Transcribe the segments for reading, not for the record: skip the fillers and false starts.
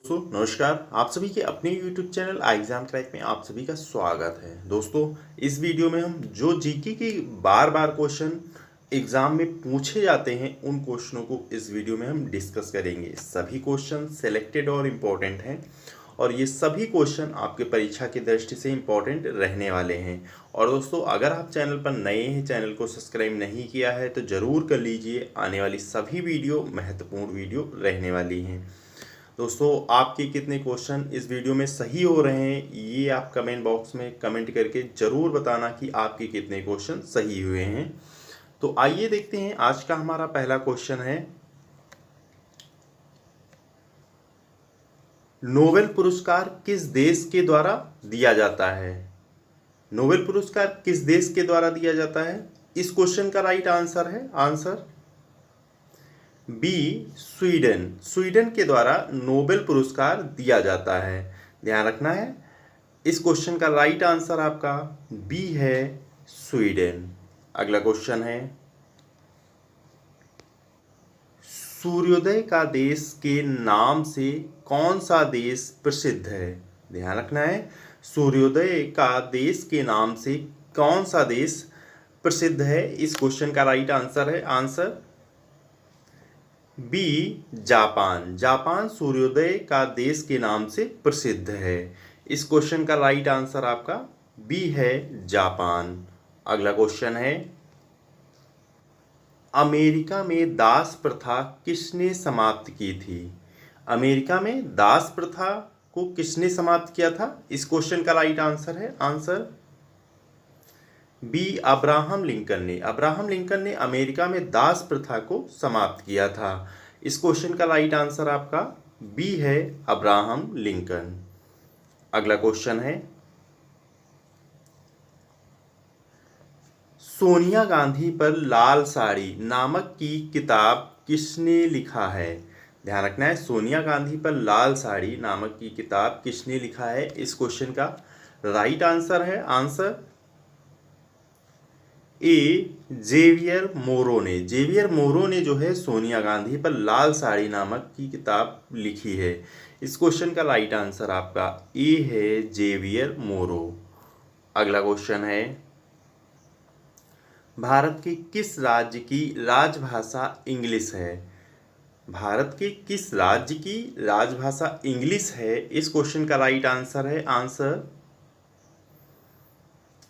दोस्तों नमस्कार। आप सभी के अपने YouTube चैनल एग्जाम क्रैक में आप सभी का स्वागत है। दोस्तों इस वीडियो में हम जो जीके के बार बार क्वेश्चन एग्जाम में पूछे जाते हैं उन क्वेश्चनों को इस वीडियो में हम डिस्कस करेंगे। सभी क्वेश्चन सेलेक्टेड और इम्पोर्टेंट हैं और ये सभी क्वेश्चन आपके परीक्षा की दृष्टि से इम्पोर्टेंट रहने वाले हैं। और दोस्तों अगर आप चैनल पर नए हैं, चैनल को सब्सक्राइब नहीं किया है तो ज़रूर कर लीजिए। आने वाली सभी वीडियो महत्वपूर्ण वीडियो रहने वाली हैं। दोस्तों आपके कितने क्वेश्चन इस वीडियो में सही हो रहे हैं ये आप कमेंट बॉक्स में कमेंट करके ज़रूर बताना कि आपके कितने क्वेश्चन सही हुए हैं। तो आइए देखते हैं आज का हमारा पहला क्वेश्चन है, नोबेल पुरस्कार किस देश के द्वारा दिया जाता है? नोबेल पुरस्कार किस देश के द्वारा दिया जाता है? इस क्वेश्चन का राइट आंसर है आंसर बी स्वीडन। स्वीडन के द्वारा नोबेल पुरस्कार दिया जाता है। ध्यान रखना है, इस क्वेश्चन का राइट आंसर आपका बी है स्वीडन। अगला क्वेश्चन है, सूर्योदय का देश के नाम से कौन सा देश प्रसिद्ध है? ध्यान रखना है, सूर्योदय का देश के नाम से कौन सा देश प्रसिद्ध है? इस क्वेश्चन का राइट आंसर है आंसर बी जापान। जापान सूर्योदय का देश के नाम से प्रसिद्ध है। इस क्वेश्चन का राइट आंसर आपका बी है जापान। अगला क्वेश्चन है, अमेरिका में दास प्रथा किसने समाप्त की थी? अमेरिका में दास प्रथा को किसने समाप्त किया था? इस क्वेश्चन का राइट आंसर है आंसर बी अब्राहम लिंकन ने। अब्राहम लिंकन ने अमेरिका में दास प्रथा को समाप्त किया था। इस क्वेश्चन का राइट आंसर आपका बी है अब्राहम लिंकन। अगला क्वेश्चन है, सोनिया गांधी पर लाल साड़ी नामक की किताब किसने लिखा है? ध्यान रखना है, सोनिया गांधी पर लाल साड़ी नामक की किताब किसने लिखा है? इस क्वेश्चन का राइट आंसर है आंसर ए जेवियर मोरो ने। जेवियर मोरो ने जो है सोनिया गांधी पर लाल साड़ी नामक की किताब लिखी है। इस क्वेश्चन का राइट आंसर आपका ए है जेवियर मोरो। अगला क्वेश्चन है, भारत के किस राज्य की राजभाषा इंग्लिश है? भारत के किस राज्य की राजभाषा इंग्लिश है? इस क्वेश्चन का राइट आंसर है आंसर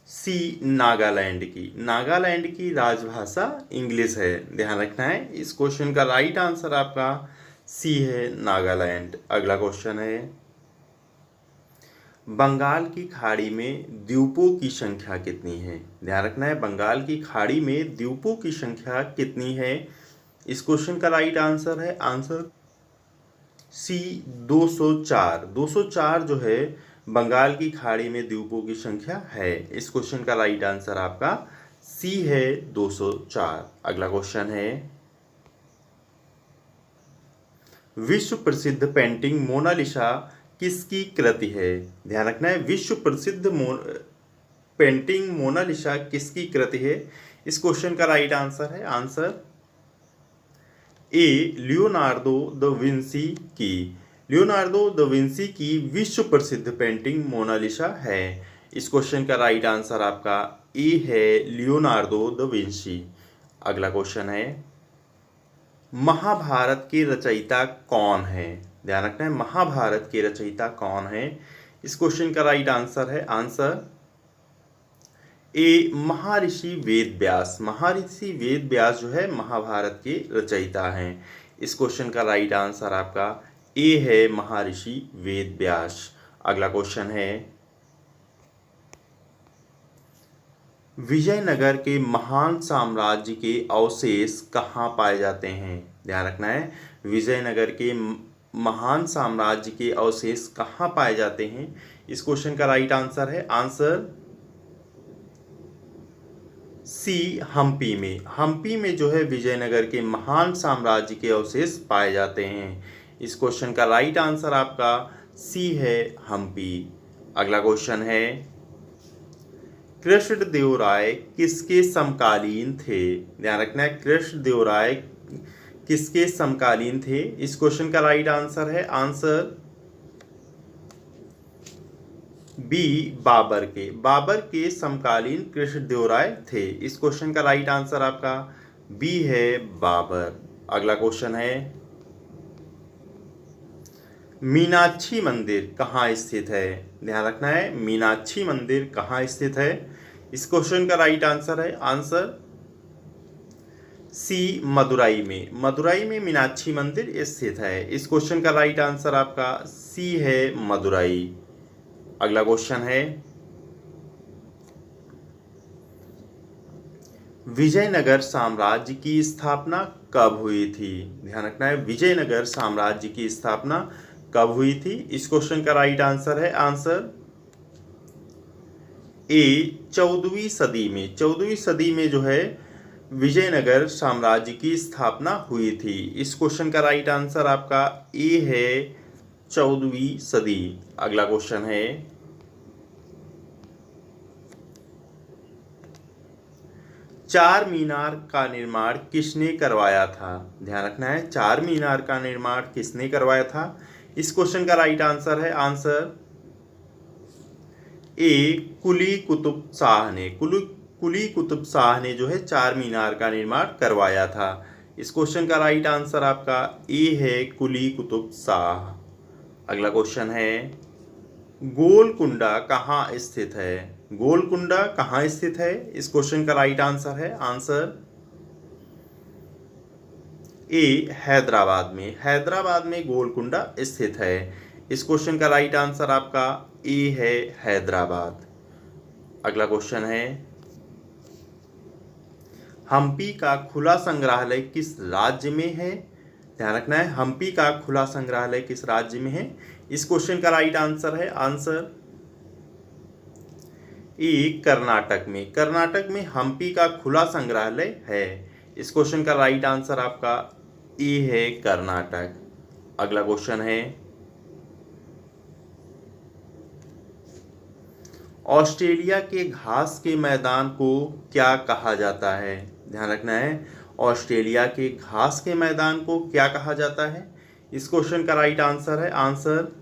सी नागालैंड की। नागालैंड की राजभाषा इंग्लिश है। ध्यान रखना है, इस क्वेश्चन का राइट आंसर आपका सी है नागालैंड। अगला क्वेश्चन है, बंगाल की खाड़ी में द्वीपों की संख्या कितनी है? ध्यान रखना है, बंगाल की खाड़ी में द्वीपों की संख्या कितनी है? इस क्वेश्चन का राइट आंसर है आंसर सी 204। 204 जो है बंगाल की खाड़ी में द्वीपों की संख्या है। इस क्वेश्चन का राइट आंसर आपका सी है 204। अगला क्वेश्चन है, विश्व प्रसिद्ध पेंटिंग मोनालिसा किसकी कृति है? ध्यान रखना है, विश्व प्रसिद्ध पेंटिंग मोनालिसा किसकी कृति है? इस क्वेश्चन का राइट आंसर है answer A Leonardo da Vinci की। लियोनार्डो द विंसी की विश्व प्रसिद्ध पेंटिंग मोनालिसा है। इस क्वेश्चन का राइट आंसर आपका ए है लियोनार्डो द विंसी। अगला क्वेश्चन है, महाभारत के रचयिता कौन है? ध्यान रखना है, महाभारत के रचयिता कौन है? इस क्वेश्चन का राइट आंसर है आंसर ए महर्षि वेद व्यास। महर्षि वेद व्यास जो है महाभारत के रचयिता हैं। इस क्वेश्चन का राइट आंसर आपका ए है महर्षि वेद व्यास। अगला क्वेश्चन है, विजयनगर के महान साम्राज्य के अवशेष कहाँ पाए जाते हैं? ध्यान रखना है, विजयनगर के महान साम्राज्य के अवशेष कहाँ पाए जाते हैं? इस क्वेश्चन का राइट आंसर है आंसर सी हम्पी में। हम्पी में जो है विजयनगर के महान साम्राज्य के अवशेष पाए जाते हैं। इस क्वेश्चन का राइट आंसर आपका सी है हम्पी। अगला क्वेश्चन है, कृष्णदेवराय किसके समकालीन थे? ध्यान रखना है, कृष्णदेवराय किसके समकालीन थे? इस क्वेश्चन का राइट आंसर है आंसर बी बाबर के समकालीन कृष्णदेवराय थे। इस क्वेश्चन का राइट आंसर आपका बी है बाबर। अगला क्वेश्चन है मीनाक्षी मंदिर कहाँ स्थित है। ध्यान रखना है मीनाक्षी मंदिर कहाँ स्थित है। इस क्वेश्चन का राइट आंसर है आंसर सी मदुराई में मीनाक्षी मंदिर स्थित है। इस क्वेश्चन का राइट आंसर आपका सी है मदुराई। अगला क्वेश्चन है विजयनगर साम्राज्य की स्थापना कब हुई थी। ध्यान रखना है विजयनगर साम्राज्य की स्थापना कब हुई थी। इस क्वेश्चन का राइट आंसर है आंसर ए 14वीं सदी में। 14वीं सदी में जो है विजयनगर साम्राज्य की स्थापना हुई थी। इस क्वेश्चन का राइट आंसर आपका ए है 14वीं सदी। अगला क्वेश्चन है चार मीनार का निर्माण किसने करवाया था। ध्यान रखना है चार मीनार का निर्माण किसने करवाया था। इस क्वेश्चन का राइट आंसर है आंसर ए कुली कुतुब शाह ने। कुली कुतुब शाह ने जो है चार मीनार का निर्माण करवाया था। इस क्वेश्चन का राइट आंसर आपका ए है कुली कुतुब शाह। अगला क्वेश्चन है गोलकुंडा कहाँ स्थित है। गोलकुंडा कहाँ स्थित है। इस क्वेश्चन का राइट आंसर है आंसर ए हैदराबाद में गोलकुंडा स्थित है। इस क्वेश्चन का राइट आंसर आपका ए है हैदराबाद। अगला क्वेश्चन है हम्पी का खुला संग्रहालय किस राज्य में है। ध्यान रखना है हम्पी का खुला संग्रहालय किस राज्य में है। इस क्वेश्चन का राइट आंसर है आंसर ए कर्नाटक में हम्पी का खुला संग्रहालय है। इस क्वेश्चन का राइट आंसर आपका ए है कर्नाटक। अगला क्वेश्चन है ऑस्ट्रेलिया के घास के मैदान को क्या कहा जाता है। ध्यान रखना है ऑस्ट्रेलिया के घास के मैदान को क्या कहा जाता है। इस क्वेश्चन का राइट आंसर है आंसर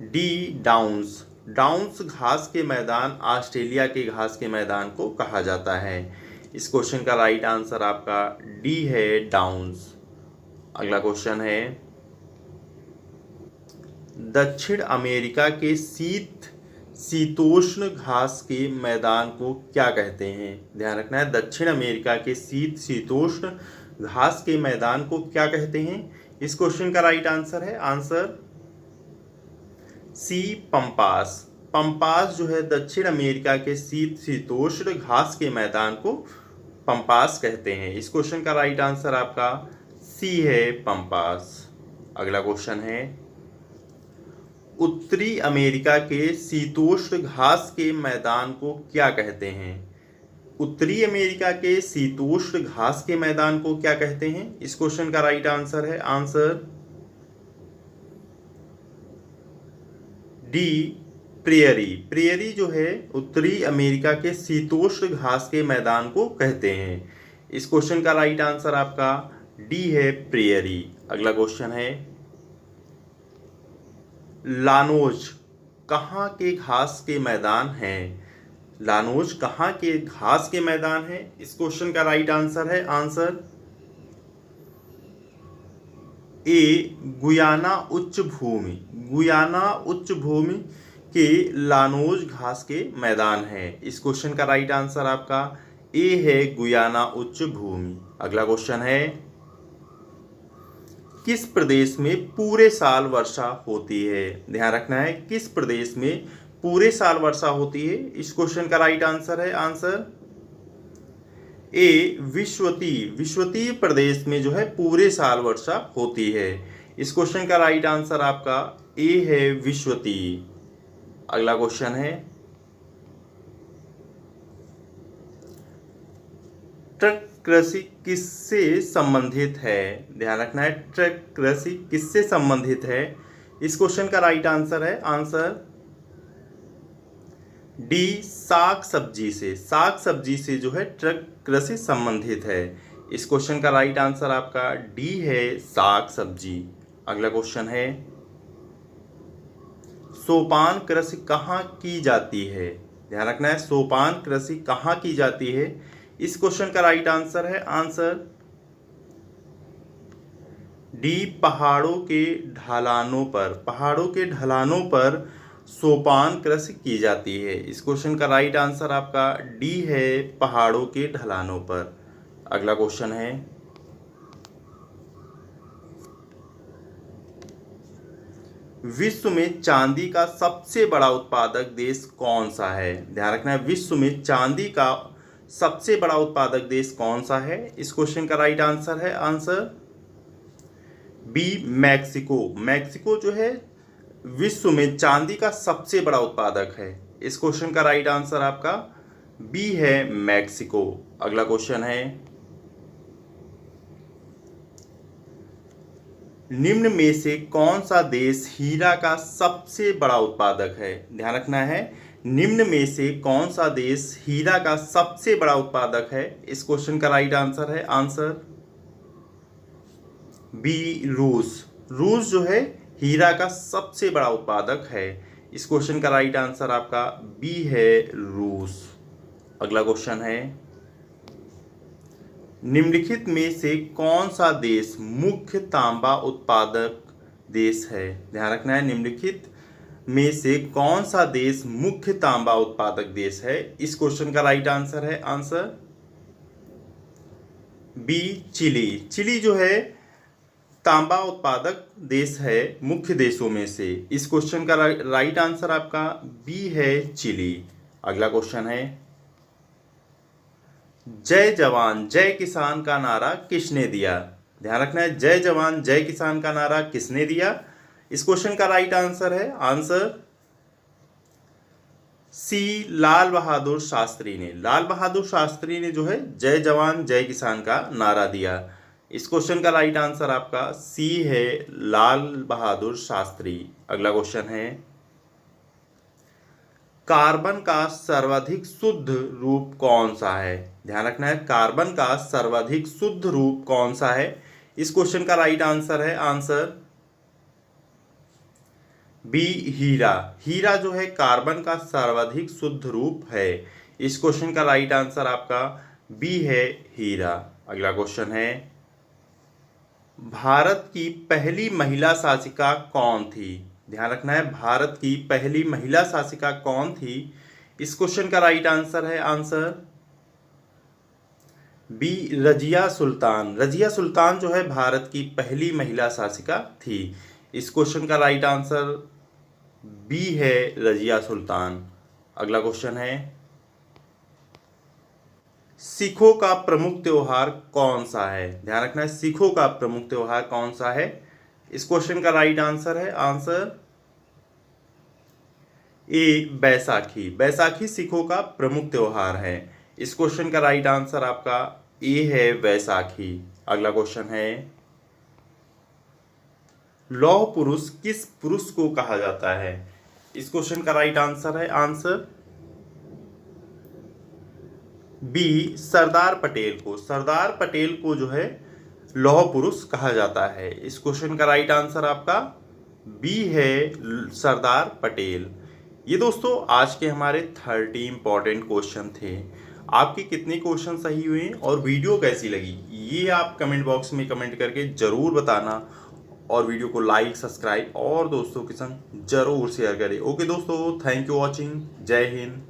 डी डाउन्स घास के मैदान ऑस्ट्रेलिया के घास के मैदान को कहा जाता है। इस क्वेश्चन का राइट आंसर आपका डी है डाउन्स। अगला क्वेश्चन है दक्षिण अमेरिका के शीतोष्ण घास के मैदान को क्या कहते हैं। ध्यान रखना है दक्षिण अमेरिका के शीतोष्ण घास के मैदान को क्या कहते हैं। इस क्वेश्चन का राइट आंसर है आंसर सी पंपास जो है दक्षिण अमेरिका के शीतोष्ण घास के मैदान को पंपास कहते हैं। इस क्वेश्चन का राइट आंसर आपका सी है पंपास। अगला क्वेश्चन है उत्तरी अमेरिका के शीतोष्ण घास के मैदान को क्या कहते हैं। उत्तरी अमेरिका के शीतोष्ण घास के मैदान को क्या कहते हैं। इस क्वेश्चन का राइट आंसर है आंसर डी प्रेयरी जो है उत्तरी अमेरिका के शीतोष्ण घास के मैदान को कहते हैं। इस क्वेश्चन का राइट आंसर आपका डी है प्रेयरी। अगला क्वेश्चन है लानोज कहाँ के घास के मैदान हैं। लानोज कहाँ के घास के मैदान हैं। इस क्वेश्चन का राइट आंसर है आंसर ए गुयाना उच्च भूमि के लानोज घास के मैदान है। इस क्वेश्चन का राइट आंसर आपका ए है गुयाना उच्च भूमि। अगला क्वेश्चन है किस प्रदेश में पूरे साल वर्षा होती है। ध्यान रखना है किस प्रदेश में पूरे साल वर्षा होती है। इस क्वेश्चन का राइट आंसर है आंसर ए विश्वतीय प्रदेश में जो है पूरे साल वर्षा होती है। इस क्वेश्चन का राइट आंसर आपका ए है विश्वतीय। अगला क्वेश्चन है ट्रक कृषि किससे संबंधित है। ध्यान रखना है ट्रक कृषि किससे संबंधित है। इस क्वेश्चन का राइट आंसर है आंसर डी साग सब्जी से जो है ट्रक कृषि संबंधित है। इस क्वेश्चन का राइट आंसर आपका डी है साग सब्जी। अगला क्वेश्चन है सोपान कृषि कहाँ की जाती है? ध्यान रखना है, सोपान कृषि कहाँ की जाती है? इस क्वेश्चन का राइट आंसर है आंसर डी, पहाड़ों के ढलानों पर। पहाड़ों के ढलानों पर सोपान कृषि की जाती है। इस क्वेश्चन का राइट आंसर आपका डी है, पहाड़ों के ढलानों पर। अगला क्वेश्चन है, विश्व में चांदी का सबसे बड़ा उत्पादक देश कौन सा है? ध्यान रखना है, विश्व में चांदी का सबसे बड़ा उत्पादक देश कौन सा है? इस क्वेश्चन का राइट आंसर है आंसर बी, मैक्सिको। मैक्सिको जो है विश्व में चांदी का सबसे बड़ा उत्पादक है। इस क्वेश्चन का राइट आंसर आपका बी है, मैक्सिको। अगला क्वेश्चन है, निम्न में से कौन सा देश हीरा का सबसे बड़ा उत्पादक है? ध्यान रखना है, निम्न में से कौन सा देश हीरा का सबसे बड़ा उत्पादक है? इस क्वेश्चन का राइट आंसर है आंसर बी, रूस। रूस जो है हीरा का सबसे बड़ा उत्पादक है। इस क्वेश्चन का राइट आंसर आपका बी है, रूस। अगला क्वेश्चन है, निम्नलिखित में से कौन सा देश मुख्य तांबा उत्पादक देश है? ध्यान रखना है, निम्नलिखित में से कौन सा देश मुख्य तांबा उत्पादक देश है? इस क्वेश्चन का राइट आंसर है आंसर बी, चिली। चिली जो है तांबा उत्पादक देश है मुख्य देशों में से। इस क्वेश्चन का राइट आंसर आपका बी है, चिली। अगला क्वेश्चन है, जय जवान जय किसान का नारा किसने दिया? ध्यान रखना है, जय जवान जय किसान का नारा किसने दिया? इस क्वेश्चन का राइट आंसर है आंसर सी, लाल बहादुर शास्त्री ने। लाल बहादुर शास्त्री ने जो है जय जवान जय किसान का नारा दिया। इस क्वेश्चन का राइट आंसर आपका सी है, लाल बहादुर शास्त्री। अगला क्वेश्चन है, कार्बन का सर्वाधिक शुद्ध रूप कौन सा है? ध्यान रखना है, कार्बन का सर्वाधिक शुद्ध रूप कौन सा है? इस क्वेश्चन का राइट आंसर है आंसर बी, हीरा। हीरा जो है कार्बन का सर्वाधिक शुद्ध रूप है। इस क्वेश्चन का राइट आंसर आपका बी है, हीरा। अगला क्वेश्चन है, भारत की पहली महिला शासिका कौन थी? ध्यान रखना है, भारत की पहली महिला शासिका कौन थी? इस क्वेश्चन का राइट आंसर है आंसर बी, रजिया सुल्तान। रजिया सुल्तान जो है भारत की पहली महिला शासिका थी। इस क्वेश्चन का राइट आंसर बी है, रजिया सुल्तान। अगला क्वेश्चन है, सिखों का प्रमुख त्योहार कौन सा है? ध्यान रखना है, सिखों का प्रमुख त्योहार कौन सा है? इस क्वेश्चन का राइट आंसर है आंसर ए, बैसाखी। बैसाखी सिखों का प्रमुख त्योहार है। इस क्वेश्चन का राइट आंसर आपका ए है, बैसाखी। अगला क्वेश्चन है, लौह पुरुष किस पुरुष को कहा जाता है? इस क्वेश्चन का राइट आंसर है आंसर बी, सरदार पटेल को। सरदार पटेल को जो है लौह पुरुष कहा जाता है। इस क्वेश्चन का राइट आंसर आपका बी है, सरदार पटेल। ये दोस्तों आज के हमारे 30 इंपॉर्टेंट क्वेश्चन थे। आपके कितने क्वेश्चन सही हुए और वीडियो कैसी लगी ये आप कमेंट बॉक्स में कमेंट करके ज़रूर बताना, और वीडियो को लाइक, सब्सक्राइब और दोस्तों के संग जरूर शेयर करें। ओके दोस्तों, थैंक यू वॉचिंग। जय हिंद।